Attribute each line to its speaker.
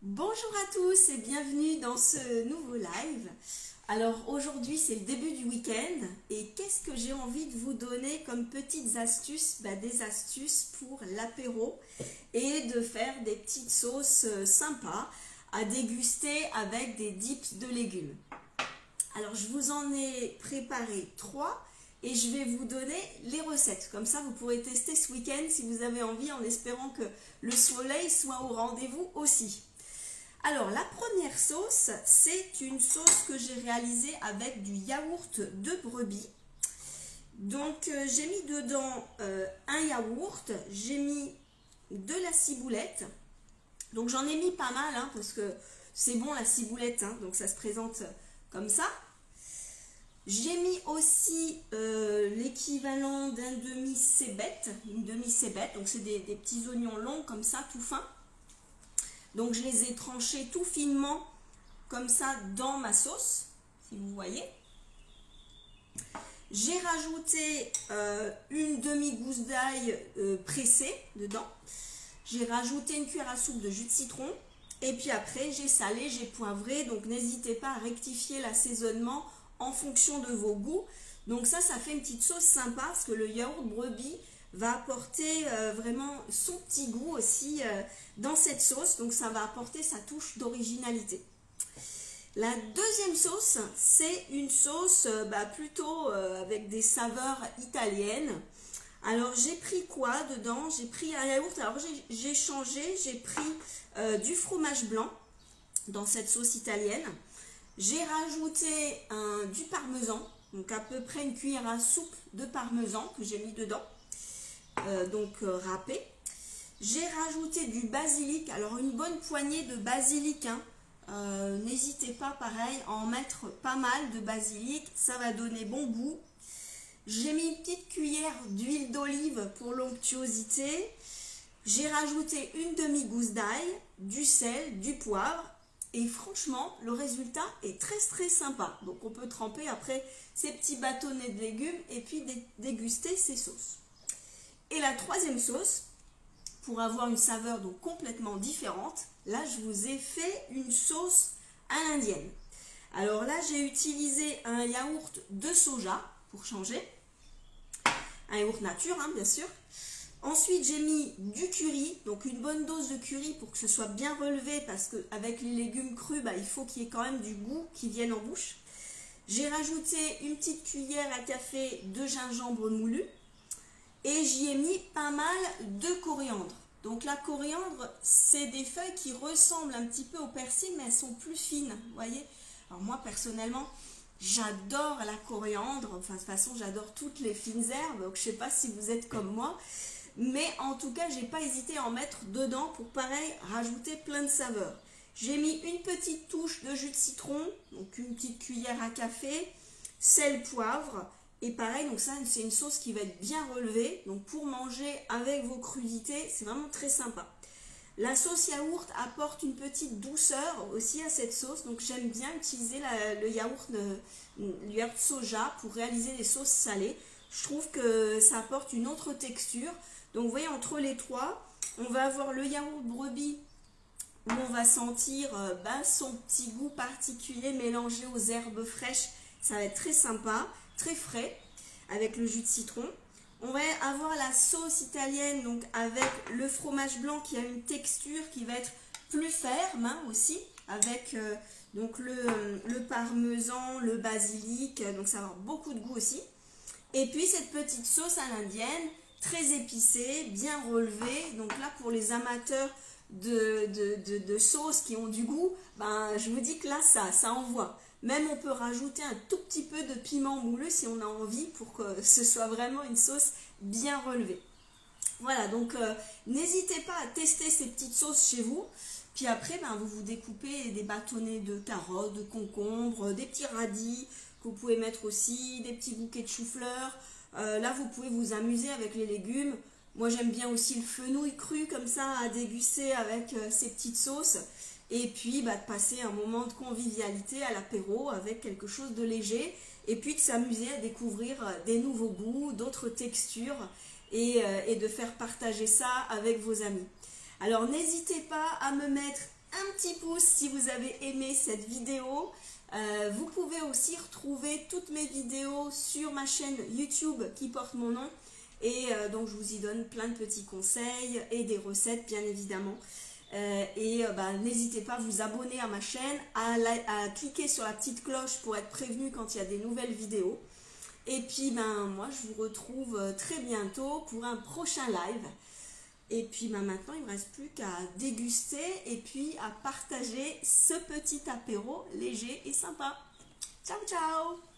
Speaker 1: Bonjour à tous et bienvenue dans ce nouveau live. Alors aujourd'hui c'est le début du week-end et qu'est-ce que j'ai envie de vous donner comme petites astuces? Des astuces pour l'apéro et de faire des petites sauces sympas à déguster avec des dips de légumes. Alors je vous en ai préparé 3 et je vais vous donner les recettes. Comme ça vous pourrez tester ce week-end si vous avez envie, en espérant que le soleil soit au rendez-vous aussi. Alors la première sauce, c'est une sauce que j'ai réalisée avec du yaourt de brebis. Donc j'ai mis dedans un yaourt, j'ai mis de la ciboulette. Donc j'en ai mis pas mal parce que c'est bon la ciboulette, donc ça se présente comme ça. J'ai mis aussi l'équivalent d'un demi-cébette, une demi-cébette, donc c'est des petits oignons longs comme ça, tout fins. Donc je les ai tranchés tout finement comme ça dans ma sauce, si vous voyez. J'ai rajouté une demi-gousse d'ail pressée dedans. J'ai rajouté une cuillère à soupe de jus de citron. Et puis après j'ai salé, j'ai poivré. Donc n'hésitez pas à rectifier l'assaisonnement en fonction de vos goûts. Donc ça fait une petite sauce sympa parce que le yaourt brebis va apporter vraiment son petit goût aussi dans cette sauce. Donc ça va apporter sa touche d'originalité. La deuxième sauce, c'est une sauce plutôt avec des saveurs italiennes. Alors j'ai pris quoi dedans? J'ai pris un yaourt, alors j'ai changé, j'ai pris du fromage blanc dans cette sauce italienne. J'ai rajouté du parmesan, donc à peu près une cuillère à soupe de parmesan que j'ai mis dedans. Râpé. J'ai rajouté du basilic, alors une bonne poignée de basilic. N'hésitez pas pareil à en mettre pas mal de basilic, ça va donner bon goût. J'ai mis une petite cuillère d'huile d'olive pour l'onctuosité. J'ai rajouté une demi-gousse d'ail, du sel, du poivre. Et franchement, le résultat est très sympa. Donc on peut tremper après ces petits bâtonnets de légumes et puis déguster ces sauces. Et la troisième sauce, pour avoir une saveur donc complètement différente, là je vous ai fait une sauce à l'indienne. Alors là j'ai utilisé un yaourt de soja pour changer, un yaourt nature bien sûr. Ensuite j'ai mis du curry, donc une bonne dose de curry pour que ce soit bien relevé parce qu'avec les légumes crus, il faut qu'il y ait quand même du goût qui vienne en bouche. J'ai rajouté une petite cuillère à café de gingembre moulu. Et j'y ai mis pas mal de coriandre. Donc la coriandre, c'est des feuilles qui ressemblent un petit peu au persil, mais elles sont plus fines, vous voyez. Alors moi, personnellement, j'adore la coriandre. Enfin, de toute façon, j'adore toutes les fines herbes. Donc je ne sais pas si vous êtes comme moi. Mais en tout cas, je n'ai pas hésité à en mettre dedans pour, pareil, rajouter plein de saveurs. J'ai mis une petite touche de jus de citron, donc une petite cuillère à café, sel, poivre. Et pareil, donc ça c'est une sauce qui va être bien relevée, donc pour manger avec vos crudités, c'est vraiment très sympa. La sauce yaourt apporte une petite douceur aussi à cette sauce, donc j'aime bien utiliser le yaourt soja pour réaliser des sauces salées. Je trouve que ça apporte une autre texture. Donc vous voyez, entre les trois, on va avoir le yaourt brebis où on va sentir son petit goût particulier mélangé aux herbes fraîches. Ça va être très sympa, très frais, avec le jus de citron. On va avoir la sauce italienne, donc avec le fromage blanc qui a une texture qui va être plus ferme aussi, avec donc le parmesan, le basilic, donc ça va avoir beaucoup de goût aussi. Et puis cette petite sauce à l'indienne, très épicée, bien relevée. Donc là, pour les amateurs de sauces qui ont du goût, je vous dis que là, ça envoie. Même on peut rajouter un tout petit peu de piment moulu si on a envie pour que ce soit vraiment une sauce bien relevée. Voilà, donc n'hésitez pas à tester ces petites sauces chez vous. Puis après, vous découpez des bâtonnets de carottes, de concombres, des petits radis que vous pouvez mettre aussi, des petits bouquets de chou-fleur. Là, vous pouvez vous amuser avec les légumes. Moi, j'aime bien aussi le fenouil cru comme ça à déguster avec ces petites sauces. Et puis de passer un moment de convivialité à l'apéro avec quelque chose de léger. Et puis de s'amuser à découvrir des nouveaux goûts, d'autres textures et de faire partager ça avec vos amis. Alors n'hésitez pas à me mettre un petit pouce si vous avez aimé cette vidéo. Vous pouvez aussi retrouver toutes mes vidéos sur ma chaîne YouTube qui porte mon nom. Et donc je vous y donne plein de petits conseils et des recettes bien évidemment. N'hésitez pas à vous abonner à ma chaîne, à cliquer sur la petite cloche pour être prévenu quand il y a des nouvelles vidéos. Et puis moi je vous retrouve très bientôt pour un prochain live. Et puis maintenant il ne me reste plus qu'à déguster et puis à partager ce petit apéro léger et sympa. Ciao ciao!